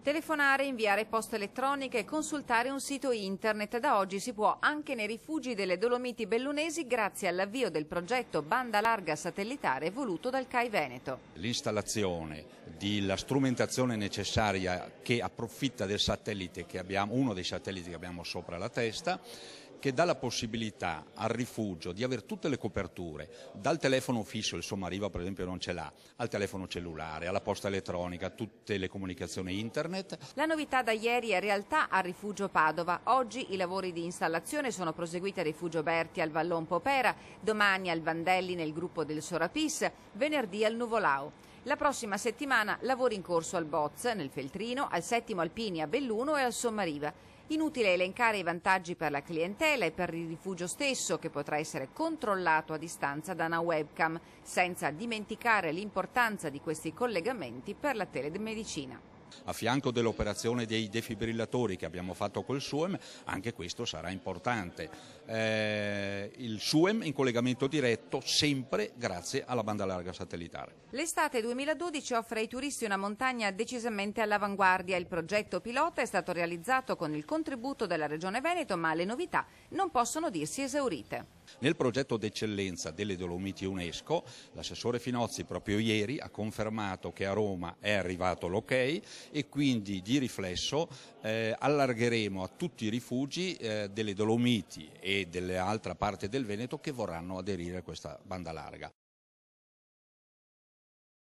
Telefonare, inviare posta elettronica e consultare un sito internet. Da oggi si può anche nei rifugi delle Dolomiti Bellunesi grazie all'avvio del progetto Banda Larga Satellitare voluto dal CAI Veneto. L'installazione della strumentazione necessaria che approfitta del satellite che abbiamo, uno dei satelliti che abbiamo sopra la testa, che dà la possibilità al rifugio di avere tutte le coperture, dal telefono fisso, il Sommariva per esempio non ce l'ha, al telefono cellulare, alla posta elettronica, tutte le comunicazioni internet. La novità da ieri è realtà al rifugio Padova. Oggi i lavori di installazione sono proseguiti al rifugio Berti al Vallon Popera, domani al Vandelli nel gruppo del Sorapis, venerdì al Nuvolao. La prossima settimana lavori in corso al Boz, nel Feltrino, al Settimo Alpini a Belluno e al Sommariva. Inutile elencare i vantaggi per la clientela e per il rifugio stesso, che potrà essere controllato a distanza da una webcam, senza dimenticare l'importanza di questi collegamenti per la telemedicina. A fianco dell'operazione dei defibrillatori che abbiamo fatto col SUEM, anche questo sarà importante. Il SUEM in collegamento diretto sempre grazie alla banda larga satellitare. L'estate 2012 offre ai turisti una montagna decisamente all'avanguardia. Il progetto pilota è stato realizzato con il contributo della Regione Veneto, ma le novità non possono dirsi esaurite. Nel progetto d'eccellenza delle Dolomiti UNESCO, l'assessore Finozzi proprio ieri ha confermato che a Roma è arrivato l'ok e quindi di riflesso allargheremo a tutti i rifugi delle Dolomiti e delle altre parti del Veneto che vorranno aderire a questa banda larga.